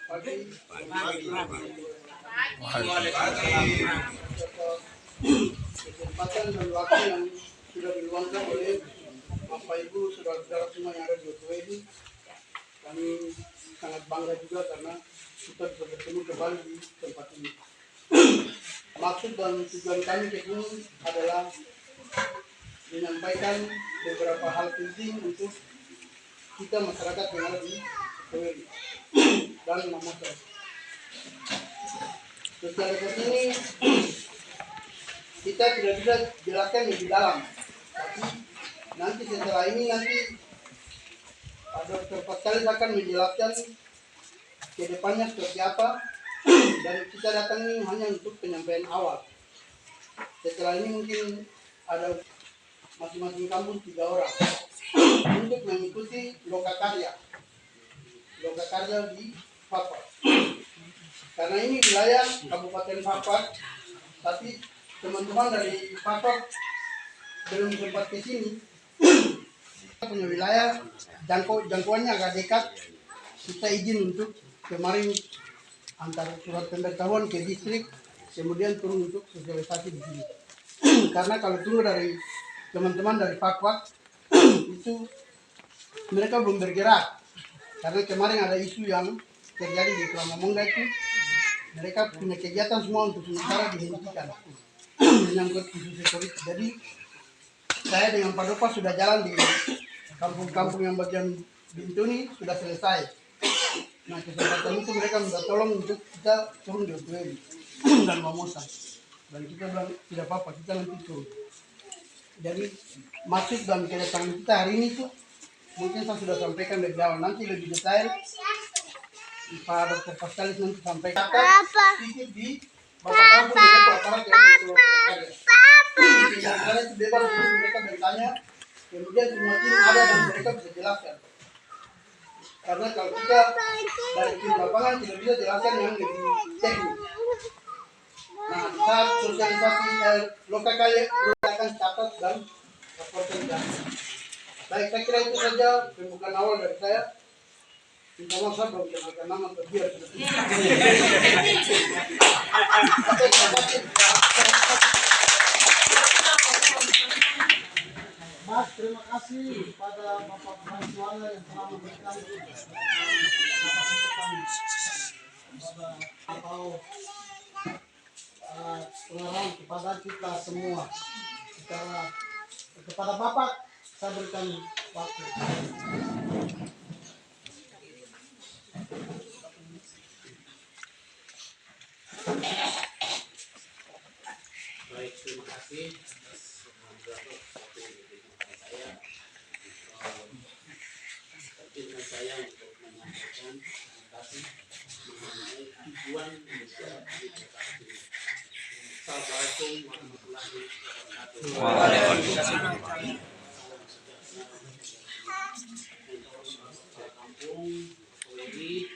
Pagi. Kesempatan dan waktu yang sudah diluangkan oleh Bapak Ibu saudara-saudara semua yang ada di Oto ini, kami sangat bangga juga karena kita bisa bertemu kembali di tempat ini. Maksud dan tujuan kami ke sini adalah menyampaikan beberapa hal penting untuk kita masyarakat yang ada di Oto dan Mamosa. Secara ini kita tidak bisa jelaskan lebih dalam, tapi nanti setelah ini Pak Dr. Pascalis akan menjelaskan ke depannya seperti apa, dan kita datang ini hanya untuk penyampaian awal. Setelah ini mungkin ada masing-masing kampung 3 orang untuk mengikuti lokakarya di Papua. Karena ini wilayah Kabupaten Papua, tapi teman-teman dari Papua belum sempat ke sini. Kita punya wilayah jangkauannya agak dekat. Kita izin untuk kemarin antar surat pemberitahuan ke distrik, kemudian turun untuk sosialisasi di sini. Karena kalau turun dari teman-teman dari Papua itu mereka belum bergerak. Karena kemarin ada isu yang terjadi di Kelamamongga itu, mereka punya kegiatan semua untuk sementara dihentikan menyangkut isu security. Jadi saya dengan Pak Dopa sudah jalan di kampung-kampung yang bagian Bintuni sudah selesai. Nah, kesempatan itu mereka minta tolong untuk kita turun di Otueli dan Mamosa. Dan kita bilang tidak apa-apa, kita nanti turun. Jadi maksud dan kedatangan kita hari ini tuh mungkin saya sudah sampaikan lebih awal. Nanti lebih detail Pak Dr. Pascalis nanti sampaikan. Sedikit di Bapak Kampung dekat aparat yang di Sulawesi. Karena itu bebas untuk mereka bertanya, kemudian semua tim ada dan mereka bisa jelaskan. Karena kalau kita dari tim lapangan tidak bisa jelaskan yang lebih teknis. Nah, saat sosialisasi lokakarya akan catat dan laporkan data. Baik, saya kira itu saja pembukaan awal dari saya. Minta maaf saya belum menyampaikan nama terbiar. Mas, terima kasih pada Bapak Pranswara yang telah memberikan pengarahan kepada kita semua. Kepada Bapak saya berikan waktu. Baik, terima kasih atas waktu yang diberikan saya. Izinkan saya untuk menyampaikan terima kasih mengenai tujuan Indonesia di kota ini. Assalamualaikum warahmatullahi wabarakatuh. Waalaikumsalam. Kampung Otoeli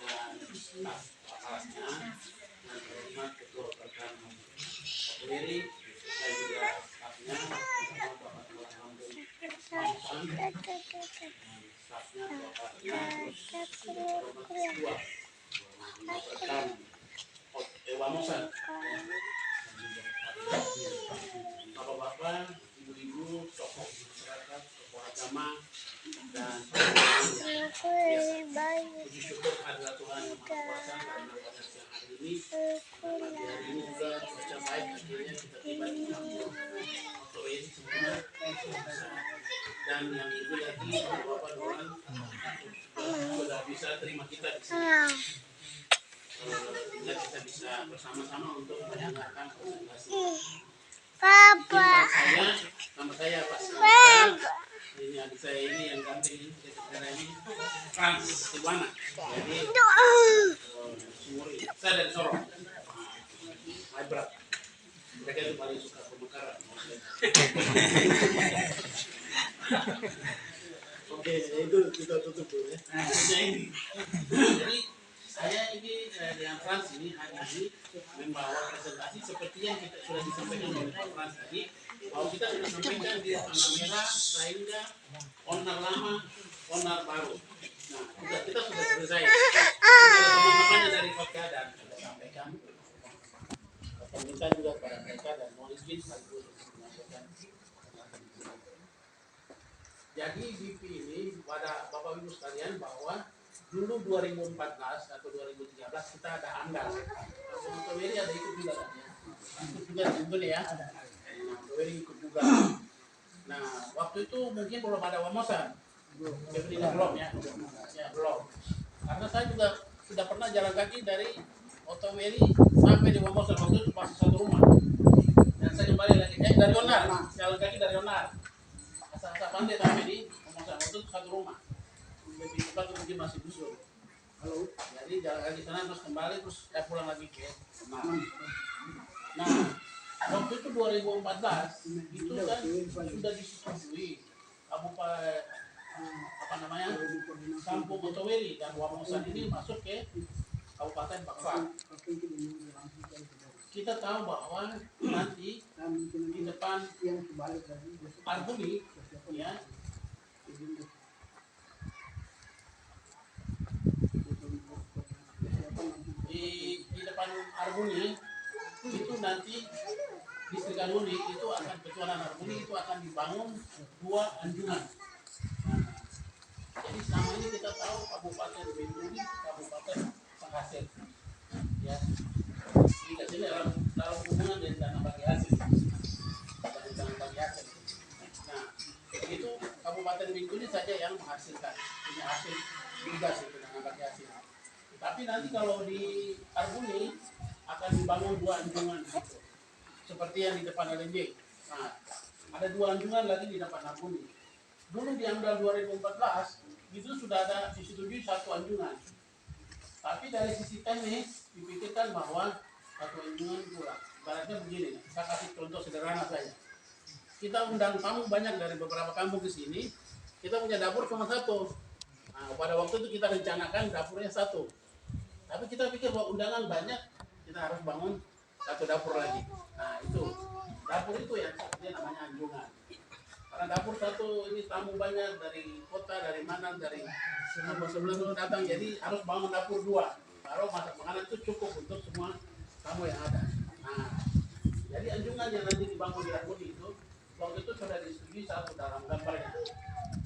dan staf aparatnya dan terhormat ketua program Otoeli dan juga stafnya, Bapak Kepala Kampung Pamusan dan stafnya, bapaknya, terus terhormat ketua program Wamosan, bapak-bapak, ibu-ibu, tokoh masyarakat, tokoh agama, dan puji syukur adalah Tuhan yang Maha Kuasa karena pada siang hari ini, pagi hari ini juga cuaca baik, akhirnya kita tiba di kampung Otoeli semua, dan yang itu lagi bapak doang sudah bisa terima kita di sini. Kita bisa bersama-sama untuk mendengarkan presentasi. Papa. Nama saya Pak Santa. Ini adik saya ini yang ganteng ini, ini Frans Silwana. Jadi Sumuri. Saya dari Sorong. My brother. Mereka itu paling suka pemekaran. Oke, itu kita tutup dulu ya. Jadi saya ini dengan Frans ini hari ini membawa presentasi seperti yang kita sudah disampaikan oleh Pak Frans tadi, bahwa kita sudah sampaikan di warna merah, sehingga onar lama, onar baru. Nah, kita sudah selesai. meminta juga kepada mereka dan mohon izin sekaligus untuk menyampaikan. Jadi BP ini pada Bapak Ibu sekalian bahwa dulu 2014 atau 2013 kita ada AMDAL. Nah, Toweri ada ikut juga kan ya. Ikut juga betul ya. Nah, Toweri ikut juga. Nah, waktu itu mungkin belum ada Wamosan. Sebenarnya belum ya. Ya, belum. Karena saya juga sudah pernah jalan kaki dari Otoweri sampai di Wamosan waktu itu masih satu rumah. Dan saya kembali lagi dari Onar, jalan kaki dari Onar. Asal pandai sampai di Wamosan waktu itu satu rumah. Lebih cepat mungkin masih busur. Halo. Jadi jalan kaki sana terus kembali terus saya pulang lagi ke Onar. Nah, waktu itu 2014 itu kan sudah disetujui Kabupaten apa namanya Kampung Otoweri dan Wamosan ini masuk ke Kabupaten Pakpak. Kita tahu bahwa nanti di depan Arbuni ya di depan Arbuni itu nanti distrik Arbuni itu akan ketuanan Arbuni itu akan dibangun 2 anjungan. Jadi selama ini kita tahu Kabupaten Bintuni, Kabupaten penghasil, ya. Tidak sini dalam hubungan dengan dana bagi hasil, dana bagi hasil. Nah, itu Kabupaten Bintuni saja yang menghasilkan, punya hasil juga sih dana bagi hasil. Tapi nanti kalau di Arbuni akan dibangun 2 anjungan, gitu. Seperti yang di depan LNJ. Nah, ada 2 anjungan lagi di depan Arbuni. Dulu di AMDAL 2014 itu sudah ada disetujui 1 anjungan. Tapi dari sisi teknis dipikirkan bahwa 1 anjungan kurang. Ibaratnya begini, saya kasih contoh sederhana saja. Kita undang tamu banyak dari beberapa kampung ke sini, kita punya dapur cuma 1. Nah, pada waktu itu kita rencanakan dapurnya 1. Tapi kita pikir bahwa undangan banyak, kita harus bangun 1 dapur lagi. Nah, itu dapur itu yang namanya anjungan. Karena dapur 1 ini tamu banyak dari kota, dari mana, dari sebelum datang, jadi harus bangun dapur 2. Kalau masak makanan itu cukup untuk semua tamu yang ada. Nah, jadi anjungan yang nanti dibangun di Arbuni itu, waktu itu sudah disetujui 1 dalam gambarnya.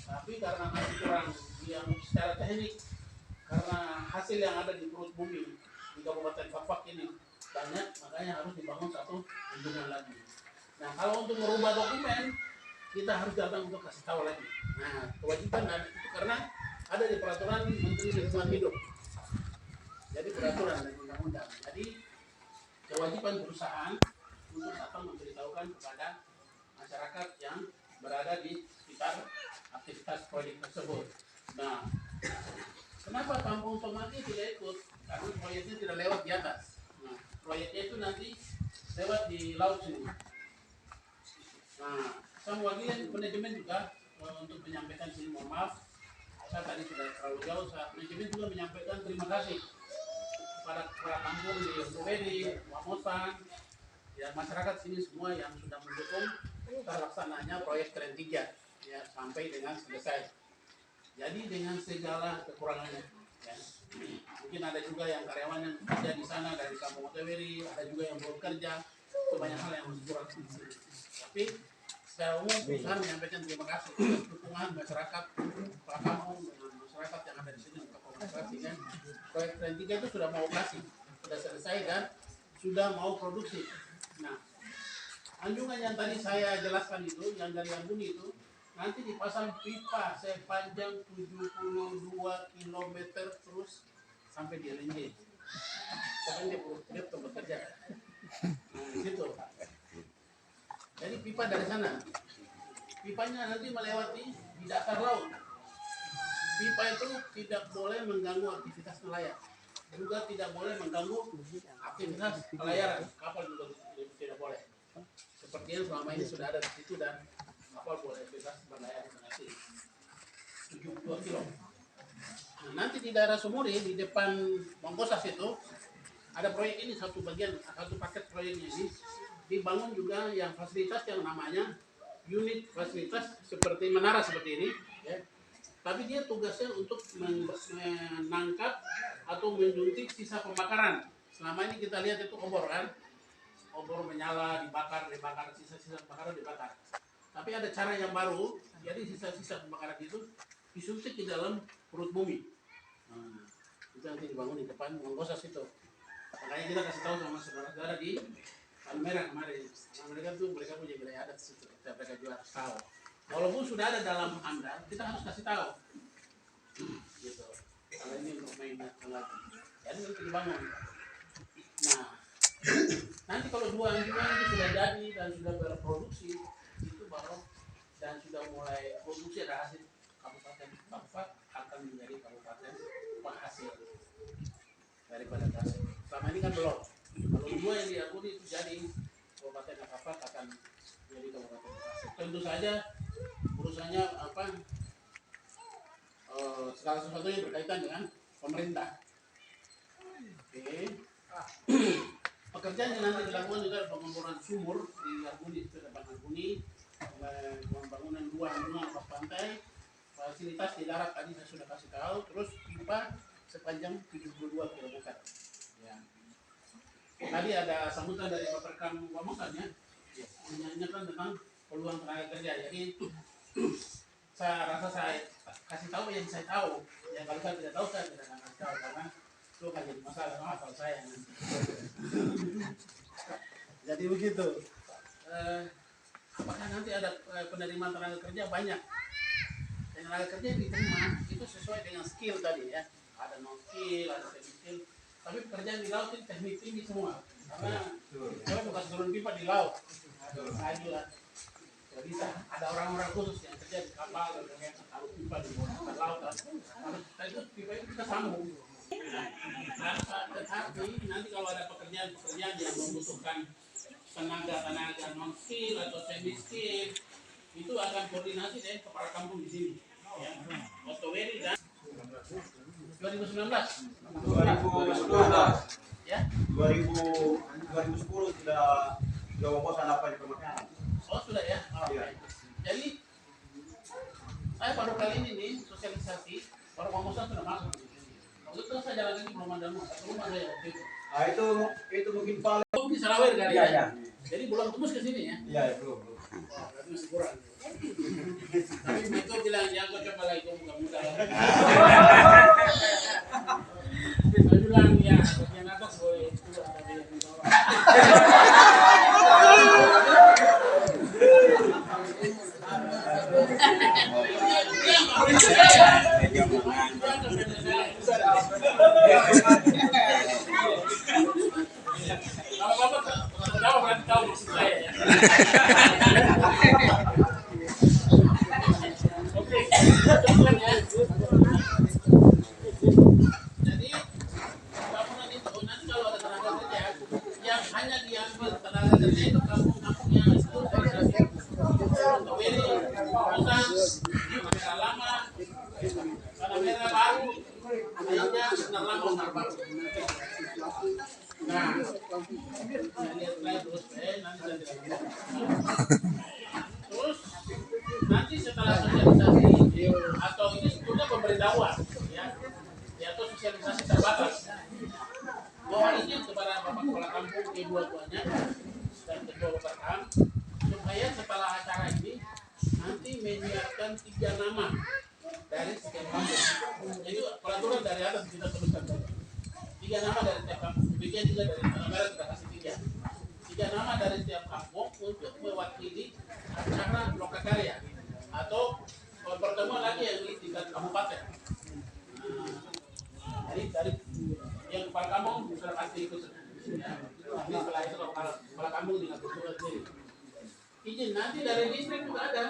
Tapi karena masih kurang yang secara teknik, karena hasil yang ada di perut bumi di Kabupaten Pakpak ini banyak, makanya harus dibangun 1 anjungan lagi. Nah, kalau untuk merubah dokumen, kita harus datang untuk kasih tahu lagi. Nah, kewajiban ada itu karena ada di peraturan Menteri Lingkungan Hidup. Jadi peraturan dan undang-undang. Jadi kewajiban perusahaan untuk datang memberitahukan kepada masyarakat yang berada di sekitar aktivitas proyek tersebut. Nah, kenapa Kampung Tomaki tidak ikut? Karena proyeknya tidak lewat di atas. Nah, proyeknya itu nanti lewat di laut sini. Nah, saya mewakili manajemen juga untuk menyampaikan sini, mohon maaf saya tadi sudah terlalu jauh. Manajemen juga menyampaikan terima kasih kepada kampung di Otoweri, Wamosan, ya masyarakat sini semua yang sudah mendukung terlaksananya proyek Keren 3 ya sampai dengan selesai. Jadi dengan segala kekurangannya, ya. Mungkin ada juga yang karyawan yang kerja di sana dari Kampung Otoweri, ada juga yang belum kerja, itu banyak hal yang masih kurang di sini. Tapi secara umum perusahaan menyampaikan terima kasih atas dukungan masyarakat Pak Kampung dengan masyarakat yang ada di sini untuk mengoperasi kan. Proyek Keren 3 itu sudah mau operasi, sudah selesai dan sudah mau produksi. Nah, anjungan yang tadi saya jelaskan itu, yang dari Arbuni itu, nanti dipasang pipa sepanjang 72 km terus sampai di LNJ. Pokoknya dia tempat kerja. Nah, di situ. Jadi pipa dari sana, pipanya nanti melewati di dasar laut. Pipa itu tidak boleh mengganggu aktivitas nelayan, juga tidak boleh mengganggu aktivitas pelayaran. Kapal juga tidak boleh. Seperti yang selama ini sudah ada di situ dan kapal boleh bebas berlayar di sana 72 kilo. Nah, nanti di daerah Sumuri di depan Mangkosas itu ada proyek ini, satu bagian, satu paket proyeknya ini dibangun juga yang fasilitas yang namanya unit fasilitas seperti menara seperti ini, ya. Tapi dia tugasnya untuk menangkap atau menjuntik sisa pembakaran. Selama ini kita lihat itu obor kan, obor menyala, dibakar, sisa-sisa kebakaran dibakar. Tapi ada cara yang baru, jadi sisa-sisa kebakaran itu disuntik di dalam perut bumi. Nah, itu nanti dibangun di depan Menggosas itu. Makanya kita kasih tahu sama saudara-saudara di Palmera kemarin, karena mereka punya wilayah adat situ, mereka juga harus tahu. Walaupun sudah ada dalam AMDAL, kita harus kasih tahu. Gitu. Kalau ini untuk mainnya lagi. Jadi nanti dibangun. Nah, nanti kalau dua anjungan itu sudah jadi dan sudah berproduksi, itu baru dan sudah mulai produksi ada hasil Kabupaten Pampat akan menjadi kabupaten penghasil daripada Tasik. Selama ini kan belum. Kalau dua yang diakui itu jadi Kabupaten Pampat akan menjadi kabupaten penghasil. Tentu saja urusannya apa? Segala sesuatu yang berkaitan dengan pemerintah. Oke. Pekerjaan yang nanti dilakukan juga pembangunan sumur di Arguni, itu depan Arguni, pembangunan dua anjungan lepas pantai, fasilitas di darat tadi saya sudah kasih tahu, terus pipa sepanjang 72 km. Ya. Tadi ada sambutan dari Bapak Rekam Wamosan ya, menyanyikan tentang peluang tenaga kerja. Jadi saya rasa saya kasih tahu yang saya tahu. Ya kalau saya tidak tahu saya tidak akan kasih tahu karena itu akan jadi masalah sama akal saya nanti. Jadi begitu. Apakah nanti ada penerimaan tenaga kerja banyak? Tenaga kerja yang diterima itu sesuai dengan skill tadi ya. Ada non skill, ada semi skill. Tapi pekerjaan di laut itu teknik tinggi semua. Karena saya bukan turun pipa di laut. Ada lah. Tidak bisa. Ada orang-orang khusus yang kerja di kapal, yang taruh pipa di laut. Itu pipa itu kita sambung. Tetapi nanti kalau ada pekerjaan yang membutuhkan tenaga non skill atau semi skill, itu akan koordinasi dengan kepala kampung di sini. Ya. Otoweri dan 2019. 2012. Ya. 2010 sudah Wamosan apa di permakanan. Oh sudah ya. Iya. Jadi saya baru kali ini nih sosialisasi, baru Wamosan sudah masuk. Waktu itu saya jalan ini belum ada rumah saya waktu itu. Ah itu mungkin paling. Oh di Sarawir kali Iya, ya. iya. Jadi belum tembus ke sini ya. Iya, belum. Wah, berarti masih kurang. Tapi itu bilang yang kau coba lagi kau muka-muka. Saya bilang ya, bagian atas boleh itu ada yang orang. Kalau Bapak tahu berarti tahu maksud saya ya. Oke, teman ya. Jadi bangunan itu nanti kalau ada tenaga kerja yang hanya diambil tenaga kerja itu kampung-kampung yang itu dari Tawiri, Musang, Merah Lama, Tanah Merah Baru, akhirnya Benar Lama, Benar Baru. Nah, lihat terus, terus nanti setelah sosialisasi atau ini sebetulnya pemberitahuan ya, atau sosialisasi terbatas. Mohon izin kepada Bapak Kepala Kampung kedua-duanya dan Ketua Bapak Kam supaya setelah acara ini nanti menyiapkan 3 nama dari setiap kampung. Jadi peraturan dari atas kita teruskan. 3 nama dari setiap kampung. Demikian juga dari Palmera kita kasih 3 nama dari setiap kampung untuk mewakili acara lokakarya atau pertemuan lagi yang di tingkat kabupaten. Jadi dari yang kepala kampung sudah pasti ikut. Tapi setelah itu kepala kampung dengan ketua sendiri. Izin nanti dari distrik juga ada.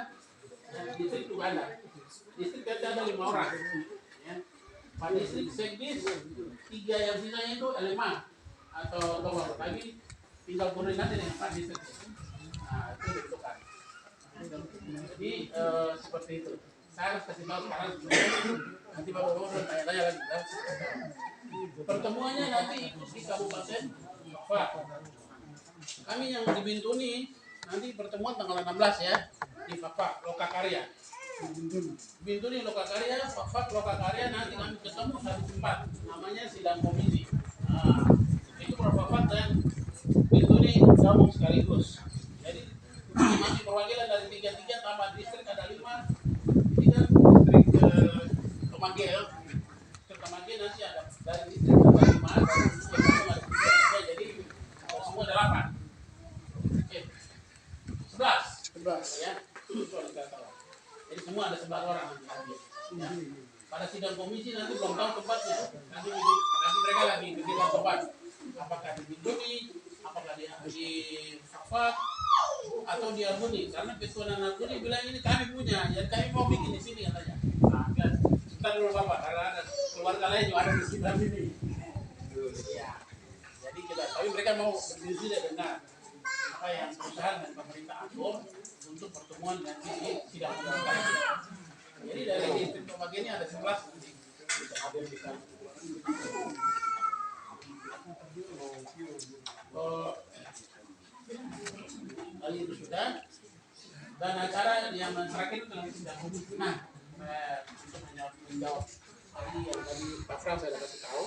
Distrik juga ada. Distrik kita ada 5 orang. Ya. Pak distrik sekdis 3 yang sisanya itu LMA atau tokoh lagi tinggal koordinasi dengan Pak distrik. Nah itu dibentukkan. Jadi seperti itu. Saya harus kasih tahu sekarang. Nanti bapak-bapak tanya-tanya lagi. Pertemuannya nanti ikut di Kabupaten Pak. Kami yang di Bintuni nanti pertemuan tanggal 16 ya di Fapak Lokakarya. Bintuni Lokakarya, Fapak Lokakarya nanti kami ketemu satu tempat namanya sidang komisi. Nah, itu Prof. Fapak dan Bintuni gabung sekaligus. Jadi masih perwakilan dari 33 tambah distrik ada 5. Ini kan distrik Kemangge ya. Distrik Kemangge nanti ada dari distrik ada 5, dari distrik Bandung ada 3, jadi semua ada 8. Oke. 11. 11. Ya. Jadi semua ada 11 orang yang hadir. Ya. Pada sidang komisi nanti belum tahu tempatnya. Nanti mereka lagi bikin tempat. Apakah di Bintuni, apakah di Fakfak, atau di Albuni. Karena ketua Albuni bilang ini kami punya, jadi kami mau bikin di sini katanya. Nah, kan. Sebentar dulu Bapak, karena ada keluarga lain juga ada di sekitar sini. Ya. Jadi kita, tapi mereka mau berdiskusi dengan apa yang perusahaan dan pemerintah atur untuk pertemuan nanti di sidang komisi. Jadi dari distrik Kemangge ini ada 11 nanti bisa hadir di sana. Kali itu sudah, dan acara yang terakhir itu nanti sidang komisi. Nah, untuk menjawab tadi yang tadi Pak Frans saya kasih tahu.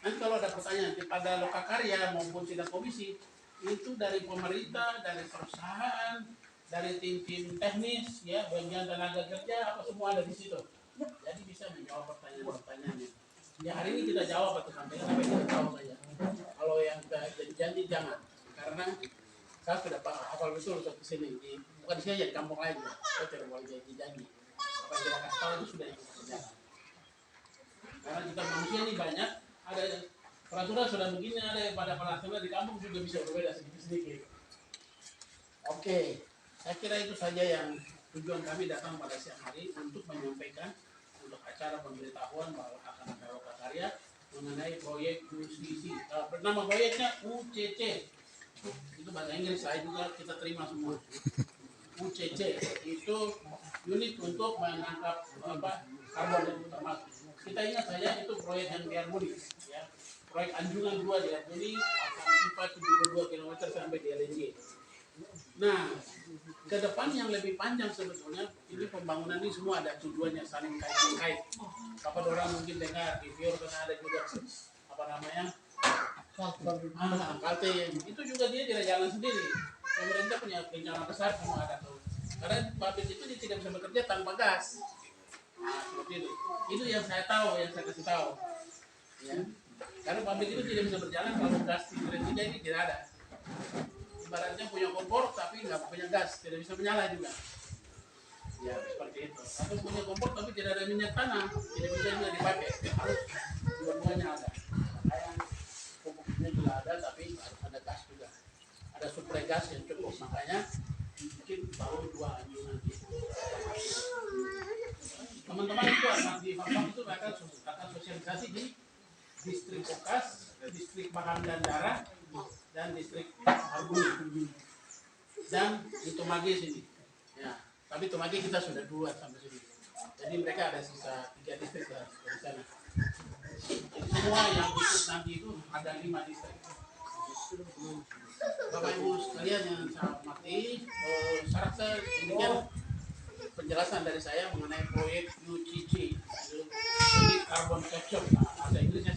Nanti kalau ada pertanyaan pada Lokakarya maupun sidang komisi itu dari pemerintah, dari perusahaan, dari tim-tim teknis, ya bagian tenaga kerja, apa semua ada di situ. Jadi bisa menjawab pertanyaan-pertanyaannya. Ya hari ini kita jawab atau sampai kita tahu saja. Kalau yang sudah janji jangan, karena saya sudah hafal betul untuk sini. Bukan di sini ya, di kampung lain ya. Saya tidak boleh janji. Apa yang kita kasih tahu itu sudah yang kita. Karena kita manusia ini banyak, ada peraturan sudah begini, ada yang pada peraturan di kampung juga bisa berbeda sedikit-sedikit. Oke, saya kira itu saja yang tujuan kami datang pada siang hari untuk menyampaikan untuk acara pemberitahuan bahwa akan ada Lokakarya mengenai proyek UCC. Nama proyeknya UCC. Itu bahasa Inggris, saya juga kita terima semua. UCC itu unit untuk menangkap karbon yang termasuk. Kita ingat saja itu proyek yang di Albuni, ya. Proyek Anjungan 2 di Albuni akan 472 km sampai di LNG. Nah, ke depan yang lebih panjang sebetulnya ini pembangunan ini semua ada tujuannya saling kait-kait. Apa orang mungkin dengar di Fior karena ada juga apa namanya kalte itu juga dia tidak jalan sendiri. Pemerintah punya rencana besar semua ada tuh. Karena pabrik itu dia tidak bisa bekerja tanpa gas. Nah, seperti itu. Itu yang saya tahu, yang saya kasih tahu. Ya. Karena pabrik itu tidak bisa berjalan kalau gas di Indonesia ini tidak ada. Ibaratnya punya kompor tapi nggak punya gas, tidak bisa menyala juga. Ya seperti itu. Atau punya kompor tapi tidak ada minyak tanah, tidak bisa juga dipakai. Harus dua-duanya ada. Makanya pupuknya juga ada tapi harus ada gas juga. Ada suplai gas yang cukup, makanya mungkin baru 2 anjungan gitu. Teman-teman itu di Fakfak itu akan sosialisasi di distrik Kokas, distrik Pahang dan Darah, dan distrik Albuni dan di Tomage sini. Ya, tapi Tomage kita sudah 2 sampai sini. Jadi mereka ada sisa 3 distrik lah dari sana. Jadi semua yang ikut nanti itu ada 5 distrik. Bapak Ibu sekalian yang saya hormati, saya demikian penjelasan dari saya mengenai proyek UCC, Unit Carbon Capture. Bahasa Inggrisnya